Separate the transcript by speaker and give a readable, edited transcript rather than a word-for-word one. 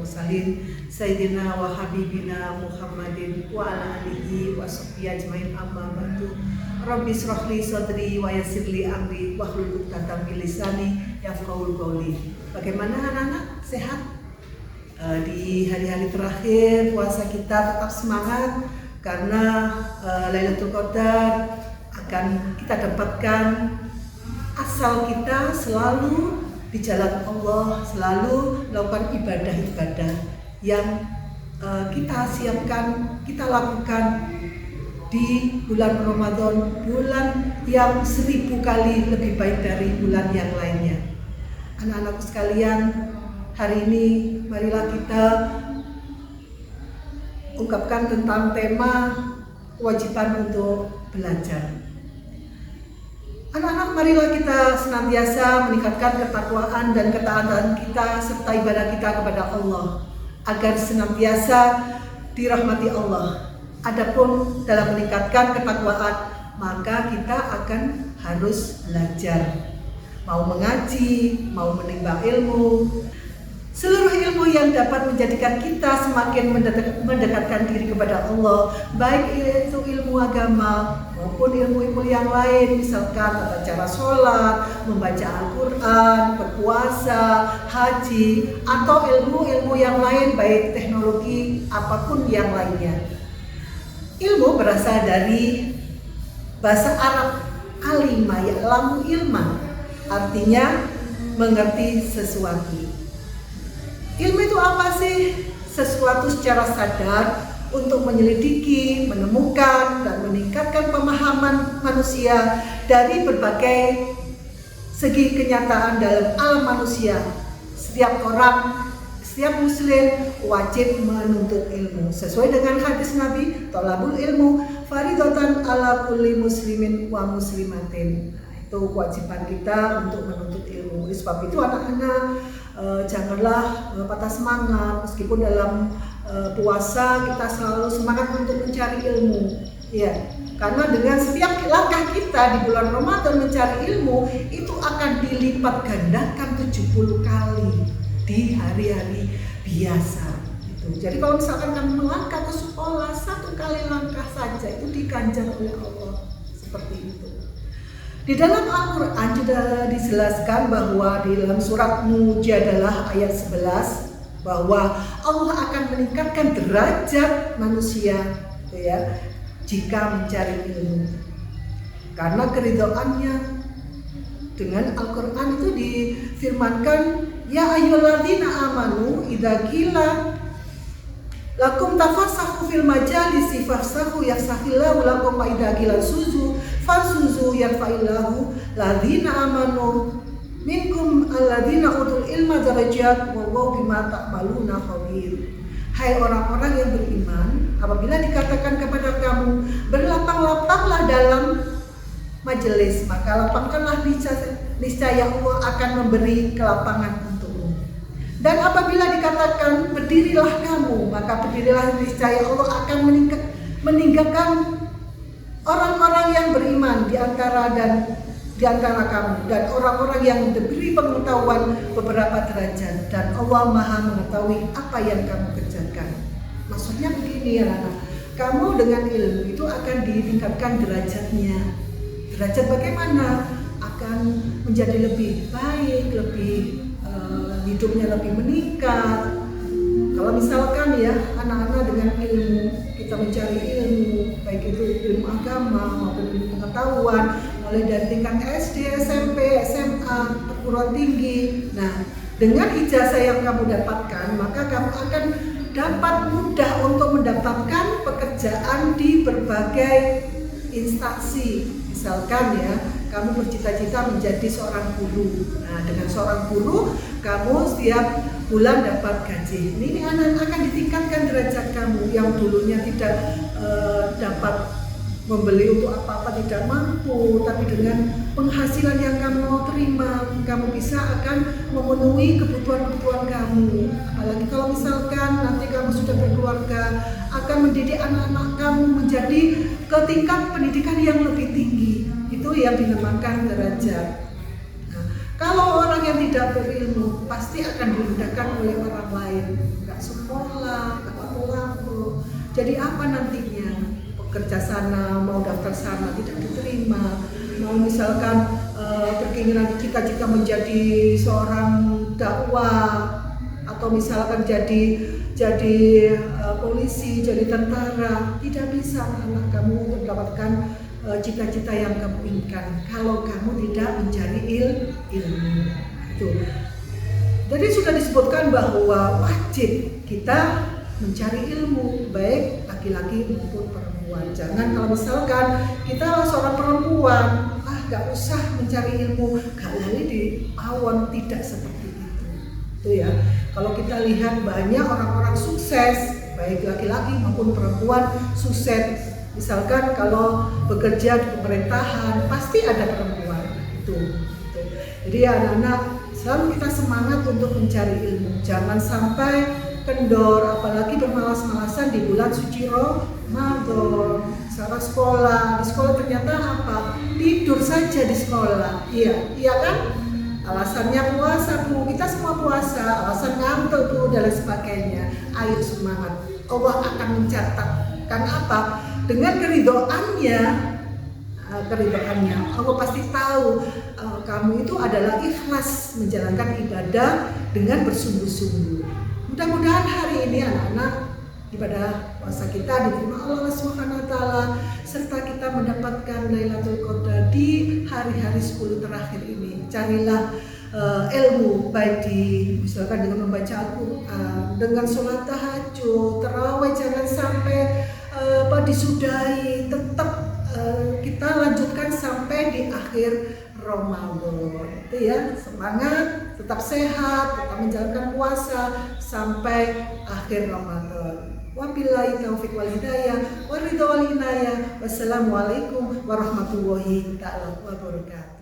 Speaker 1: mursalin Sayyidina wa habibina Muhammadin wa ala alihi wa sahbihi ajmain amma ba'du. Rabbi shrahli sadri wa yassirli amri wahlul 'uqdatam min lisani yafqahul qawli. Bagaimana anak-anak? Sehat? Di hari-hari terakhir puasa kita tetap semangat karena Lailatul Qadar akan kita dapatkan asal kita selalu di jalan Allah, selalu melakukan ibadah-ibadah yang kita siapkan, kita lakukan di bulan Ramadan, bulan yang 1000 kali lebih baik dari bulan yang lainnya. Anak-anakku sekalian, hari ini marilah kita ungkapkan tentang tema kewajiban untuk belajar. Anak-anak, marilah kita senantiasa meningkatkan ketakwaan dan ketaatan kita serta ibadah kita kepada Allah agar senantiasa dirahmati Allah. Adapun dalam meningkatkan ketakwaan, maka kita akan harus belajar. Mau mengaji, mau menimba ilmu, seluruh ilmu yang dapat menjadikan kita semakin mendekatkan diri kepada Allah, baik itu ilmu agama maupun ilmu-ilmu yang lain, misalkan tata cara sholat, membaca Al-Quran, berpuasa, haji, atau ilmu-ilmu yang lain, baik teknologi apapun yang lainnya. Ilmu berasal dari bahasa Arab alima ya'lamu ilman, artinya mengerti sesuatu. Ilmu itu apa sih? Sesuatu secara sadar untuk menyelidiki, menemukan, dan meningkatkan pemahaman manusia dari berbagai segi kenyataan dalam alam manusia. Setiap orang, setiap muslim wajib menuntut ilmu. Sesuai dengan hadis Nabi, thalabul ilmu faridatan ala kulli muslimin wa muslimatin. Itu kewajiban kita untuk menuntut ilmu. Oleh sebab itu anak-anak, janganlah patah semangat meskipun dalam puasa kita selalu semangat untuk mencari ilmu, ya, karena dengan setiap langkah kita di bulan Ramadan mencari ilmu itu akan dilipat gandakan 70 kali di hari-hari biasa gitu. Jadi kalau misalkan kamu melangkah ke sekolah 1 kali langkah saja itu diganjar oleh Allah seperti itu. Di dalam Al-Quran sudah dijelaskan bahwa di dalam surat Mujadalah ayat 11 bahwa Allah akan meningkatkan derajat manusia, ya, jika mencari ilmu. Karena keridhaannya, dengan Al-Quran itu difirmankan, ya ayyuhalladzina amanu idza qila lakum tafassahu fil majalisi fafsahu yafsahillahu lakum wa idza qila suzu fansuzu yarfa'illahu ladzina amanu minkum alladzina utul ilma darajat wallahu bima ta'maluna khabir. Hai orang-orang yang beriman, apabila dikatakan kepada kamu berlapang-lapanglah dalam majelis, maka lapangkanlah, niscaya Allah akan memberi kelapangan untukmu. Dan apabila dikatakan berdirilah kamu, maka berdirilah, niscaya Allah akan meninggalkan orang-orang yang beriman di antara kamu dan orang-orang yang diberi pengetahuan beberapa derajat, dan Allah Maha mengetahui apa yang kamu kerjakan. Maksudnya begini ya anak, kamu dengan ilmu itu akan ditingkatkan derajatnya. Derajat bagaimana? Akan menjadi lebih baik, lebih hidupnya lebih meningkat. Kalau misalkan ya anak-anak dengan ilmu, kita mencari ilmu, baik itu ilmu agama maupun ilmu pengetahuan, mulai dari tingkat SD, SMP, SMA, perguruan tinggi. Nah, dengan ijazah yang kamu dapatkan, maka kamu akan dapat mudah untuk mendapatkan pekerjaan di berbagai instansi. Misalkan ya, kamu bercita-cita menjadi seorang guru. Nah, dengan seorang guru, kamu setiap bulan dapat gaji. Ini akan ditingkatkan derajat kamu yang dulunya tidak dapat membeli untuk apa-apa, tidak mampu, tapi dengan penghasilan yang kamu mau terima, kamu bisa akan memenuhi kebutuhan-kebutuhan kamu. Apalagi kalau misalkan nanti kamu sudah berkeluarga, akan mendidik anak-anak kamu menjadi ke tingkat pendidikan yang lebih tinggi. Itu yang dinamakan derajat. Nah, kalau orang yang tidak berilmu pasti akan direndahkan oleh orang lain. Nggak sekolah, nggak laku-laku. Jadi apa nantinya? Pekerja sana, mau daftar sana tidak diterima, mau misalkan berkeinginan cita-cita menjadi seorang dakwah atau misalkan jadi polisi, jadi tentara, tidak bisa anak kamu untuk mendapatkan cita-cita yang kamu inginkan kalau kamu tidak mencari ilmu. Itu. Jadi sudah disebutkan bahwa wajib kita mencari ilmu, baik laki-laki maupun perempuan. Jangan kalau misalkan kita seorang perempuan, gak usah mencari ilmu, gak lari di pawon, tidak seperti itu. Itu ya. Kalau kita lihat banyak orang-orang sukses, baik laki-laki maupun perempuan sukses. Misalkan kalau bekerja di pemerintahan, pasti ada perempuan. Itu. Jadi anak-anak selalu kita semangat untuk mencari ilmu. Jangan sampai kendor, apalagi bermalas-malasan di bulan suci Ramadan. Saat sekolah, di sekolah ternyata apa? Tidur saja di sekolah. Iya kan? Alasannya puasa Bu, kita semua puasa, alasan ngantuk Bu dan sebagainya. Ayo semangat. Allah akan mencatatkan apa? Dengan keridhoannya, Allah pasti tahu kamu itu adalah ikhlas menjalankan ibadah dengan bersungguh-sungguh. Mudah-mudahan hari ini anak-anak ibadah puasa kita diterima Allah Subhanahu wa taala serta kita mendapatkan Lailatul Qadar di hari-hari 10 terakhir ini. Carilah ilmu baik misalkan dengan membaca Al-Qur'an, dengan sholat tahajud, tarawih, jangan sampai disudahi, tetap kita lanjutkan sampai di akhir Ramadan. Itu ya, semangat, tetap sehat, tetap menjalankan puasa sampai akhir Ramadan. Wabillahi taufiq wal hidayah, waridho wal inayah. Wassalamualaikum warahmatullahi wabarakatuh.